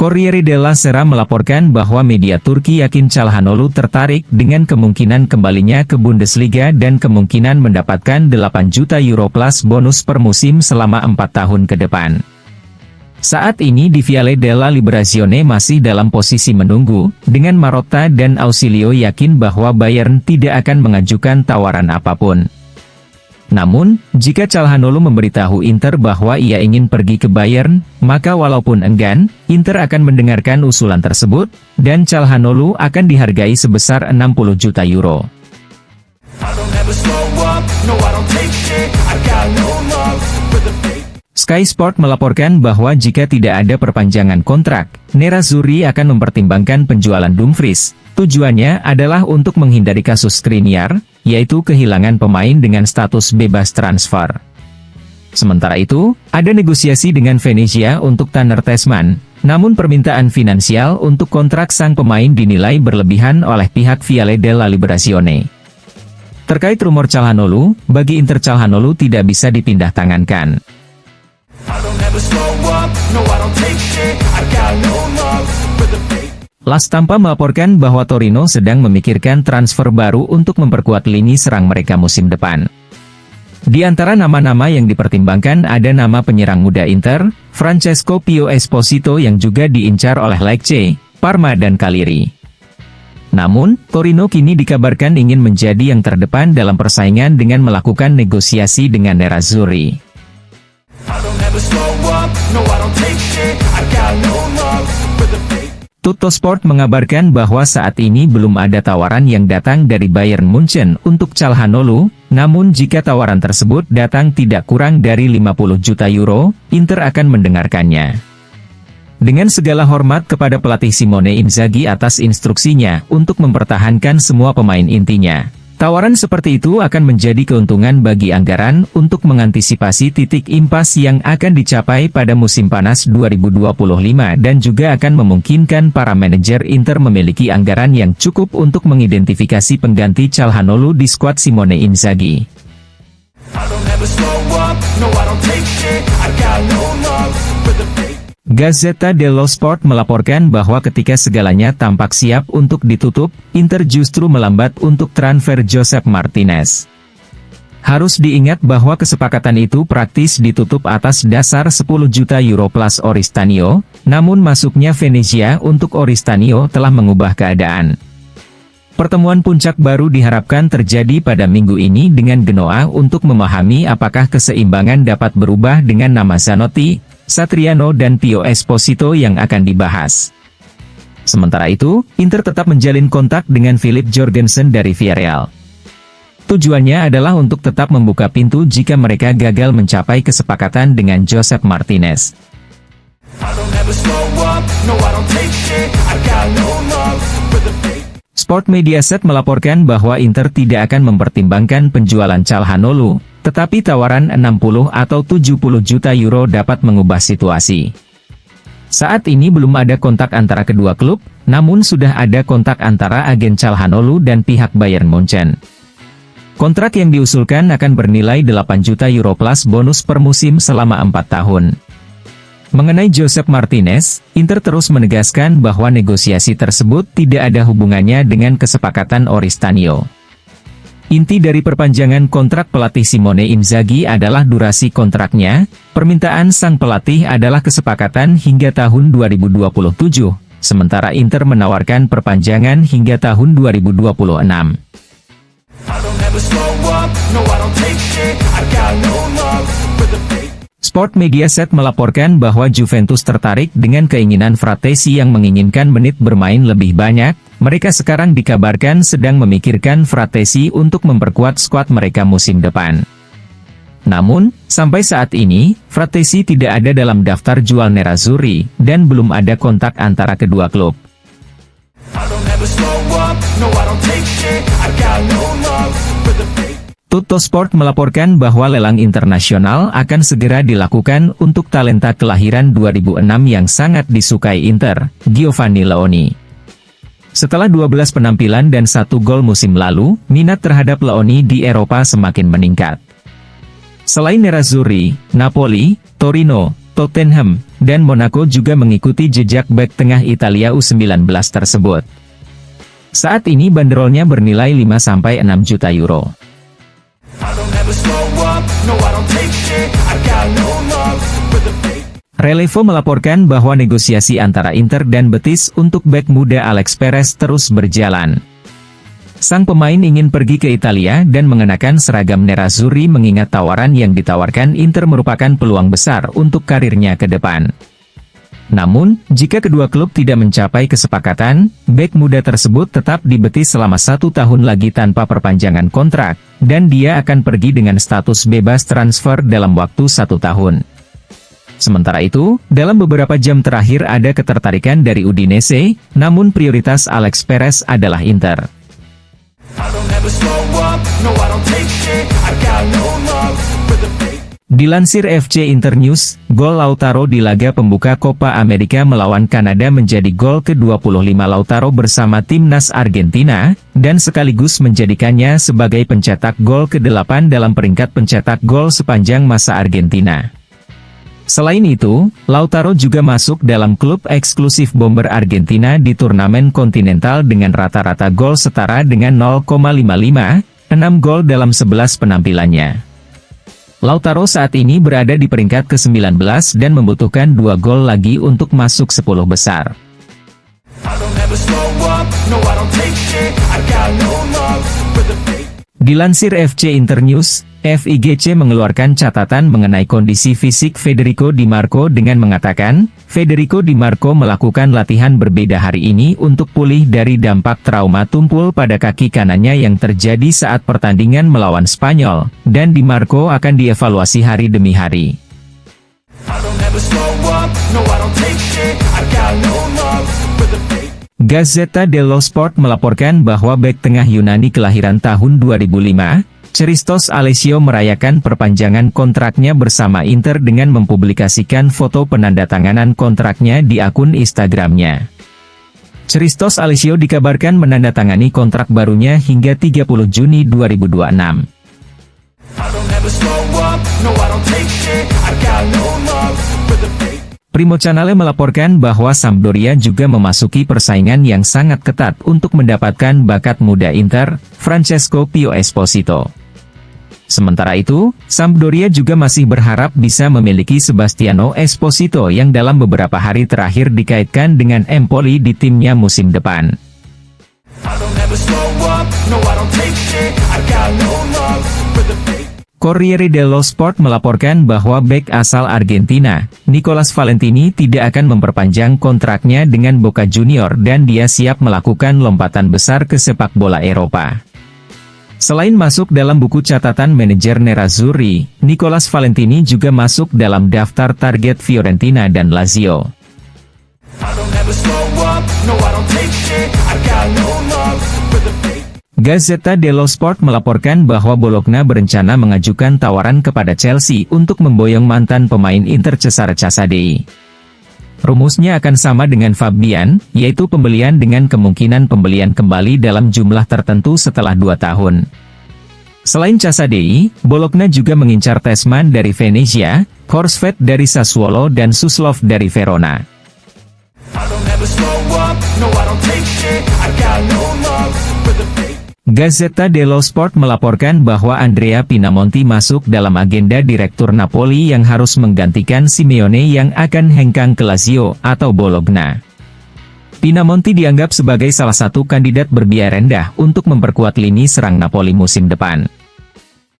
Corriere della Sera melaporkan bahwa media Turki yakin Çalhanoğlu tertarik dengan kemungkinan kembalinya ke Bundesliga dan kemungkinan mendapatkan 8 juta euro plus bonus per musim selama 4 tahun ke depan. Saat ini di Viale della Liberazione masih dalam posisi menunggu, dengan Marotta dan Ausilio yakin bahwa Bayern tidak akan mengajukan tawaran apapun. Namun, jika Çalhanoğlu memberitahu Inter bahwa ia ingin pergi ke Bayern, maka walaupun enggan, Inter akan mendengarkan usulan tersebut, dan Çalhanoğlu akan dihargai sebesar 60 juta euro. Sky Sport melaporkan bahwa jika tidak ada perpanjangan kontrak, Nerazzurri akan mempertimbangkan penjualan Dumfries. Tujuannya adalah untuk menghindari kasus Skriniar, yaitu kehilangan pemain dengan status bebas transfer. Sementara itu, ada negosiasi dengan Venezia untuk Tanner Tessmann, namun permintaan finansial untuk kontrak sang pemain dinilai berlebihan oleh pihak Viale della Liberazione. Terkait rumor Çalhanoğlu, bagi Inter Çalhanoğlu tidak bisa dipindah tangankan. La Stampa melaporkan bahwa Torino sedang memikirkan transfer baru untuk memperkuat lini serang mereka musim depan. Di antara nama-nama yang dipertimbangkan ada nama penyerang muda Inter, Francesco Pio Esposito yang juga diincar oleh Lecce, Parma dan Cagliari. Namun, Torino kini dikabarkan ingin menjadi yang terdepan dalam persaingan dengan melakukan negosiasi dengan Nerazzurri. Tuttosport mengabarkan bahwa saat ini belum ada tawaran yang datang dari Bayern Munchen untuk Çalhanoğlu, namun jika tawaran tersebut datang tidak kurang dari 50 juta euro, Inter akan mendengarkannya. Dengan segala hormat kepada pelatih Simone Inzaghi atas instruksinya untuk mempertahankan semua pemain intinya, tawaran seperti itu akan menjadi keuntungan bagi anggaran untuk mengantisipasi titik impas yang akan dicapai pada musim panas 2025 dan juga akan memungkinkan para manajer Inter memiliki anggaran yang cukup untuk mengidentifikasi pengganti Çalhanoğlu di skuad Simone Inzaghi. Gazzetta dello Sport melaporkan bahwa ketika segalanya tampak siap untuk ditutup, Inter justru melambat untuk transfer Josep Martinez. Harus diingat bahwa kesepakatan itu praktis ditutup atas dasar 10 juta euro plus Oristanio, namun masuknya Venezia untuk Oristanio telah mengubah keadaan. Pertemuan puncak baru diharapkan terjadi pada minggu ini dengan Genoa untuk memahami apakah keseimbangan dapat berubah dengan nama Zanotti, Satriano dan Pio Esposito yang akan dibahas. Sementara itu, Inter tetap menjalin kontak dengan Philip Jorgensen dari Villarreal. Tujuannya adalah untuk tetap membuka pintu jika mereka gagal mencapai kesepakatan dengan Josep Martinez. Sport Mediaset melaporkan bahwa Inter tidak akan mempertimbangkan penjualan Çalhanoğlu, tetapi tawaran 60 atau 70 juta euro dapat mengubah situasi. Saat ini belum ada kontak antara kedua klub, namun sudah ada kontak antara agen Çalhanoğlu dan pihak Bayern Munchen. Kontrak yang diusulkan akan bernilai 8 juta euro plus bonus per musim selama 4 tahun. Mengenai Josep Martinez, Inter terus menegaskan bahwa negosiasi tersebut tidak ada hubungannya dengan kesepakatan Oristanio. Inti dari perpanjangan kontrak pelatih Simone Inzaghi adalah durasi kontraknya, permintaan sang pelatih adalah kesepakatan hingga tahun 2027, sementara Inter menawarkan perpanjangan hingga tahun 2026. Sport Mediaset melaporkan bahwa Juventus tertarik dengan keinginan Frattesi yang menginginkan menit bermain lebih banyak. Mereka sekarang dikabarkan sedang memikirkan Frattesi untuk memperkuat skuad mereka musim depan. Namun, sampai saat ini, Frattesi tidak ada dalam daftar jual Nerazzurri, dan belum ada kontak antara kedua klub. Tuttosport melaporkan bahwa lelang internasional akan segera dilakukan untuk talenta kelahiran 2006 yang sangat disukai Inter, Giovanni Leoni. Setelah 12 penampilan dan 1 gol musim lalu, minat terhadap Leoni di Eropa semakin meningkat. Selain Nerazzurri, Napoli, Torino, Tottenham, dan Monaco juga mengikuti jejak bek tengah Italia U19 tersebut. Saat ini banderolnya bernilai 5-6 juta euro. Relevo melaporkan bahwa negosiasi antara Inter dan Betis untuk bek muda Alex Perez terus berjalan. Sang pemain ingin pergi ke Italia dan mengenakan seragam Nerazzurri mengingat tawaran yang ditawarkan Inter merupakan peluang besar untuk karirnya ke depan. Namun, jika kedua klub tidak mencapai kesepakatan, bek muda tersebut tetap di Betis selama 1 tahun lagi tanpa perpanjangan kontrak, dan dia akan pergi dengan status bebas transfer dalam waktu 1 tahun. Sementara itu, dalam beberapa jam terakhir ada ketertarikan dari Udinese, namun prioritas Alex Perez adalah Inter. Dilansir FC Internews, gol Lautaro di laga pembuka Copa America melawan Kanada menjadi gol ke-25 Lautaro bersama timnas Argentina, dan sekaligus menjadikannya sebagai pencetak gol ke-8 dalam peringkat pencetak gol sepanjang masa Argentina. Selain itu, Lautaro juga masuk dalam klub eksklusif bomber Argentina di turnamen kontinental dengan rata-rata gol setara dengan 0,55, 6 gol dalam 11 penampilannya. Lautaro saat ini berada di peringkat ke-19 dan membutuhkan 2 gol lagi untuk masuk 10 besar. Dilansir FC Internews, FIGC mengeluarkan catatan mengenai kondisi fisik Federico Di Marco dengan mengatakan, Federico Di Marco melakukan latihan berbeda hari ini untuk pulih dari dampak trauma tumpul pada kaki kanannya yang terjadi saat pertandingan melawan Spanyol, dan Di Marco akan dievaluasi hari demi hari. Gazzetta dello Sport melaporkan bahwa bek tengah Yunani kelahiran tahun 2005, Christos Alessio merayakan perpanjangan kontraknya bersama Inter dengan mempublikasikan foto penandatanganan kontraknya di akun Instagramnya. Christos Alessio dikabarkan menandatangani kontrak barunya hingga 30 Juni 2026. Primo Channel melaporkan bahwa Sampdoria juga memasuki persaingan yang sangat ketat untuk mendapatkan bakat muda Inter, Francesco Pio Esposito. Sementara itu, Sampdoria juga masih berharap bisa memiliki Sebastiano Esposito yang dalam beberapa hari terakhir dikaitkan dengan Empoli di timnya musim depan. Corriere dello Sport melaporkan bahwa bek asal Argentina, Nicolas Valentini tidak akan memperpanjang kontraknya dengan Boca Junior dan dia siap melakukan lompatan besar ke sepak bola Eropa. Selain masuk dalam buku catatan manajer Nerazzurri, Nicolas Valentini juga masuk dalam daftar target Fiorentina dan Lazio. Gazzetta dello Sport melaporkan bahwa Bologna berencana mengajukan tawaran kepada Chelsea untuk memboyong mantan pemain Inter Cesare Casadei. Rumusnya akan sama dengan Fabian, yaitu pembelian dengan kemungkinan pembelian kembali dalam jumlah tertentu setelah 2 tahun. Selain Casadei, Bologna juga mengincar Tessman dari Venezia, Korsvet dari Sassuolo dan Suslov dari Verona. Gazzetta dello Sport melaporkan bahwa Andrea Pinamonti masuk dalam agenda direktur Napoli yang harus menggantikan Simeone yang akan hengkang ke Lazio atau Bologna. Pinamonti dianggap sebagai salah satu kandidat berbiaya rendah untuk memperkuat lini serang Napoli musim depan.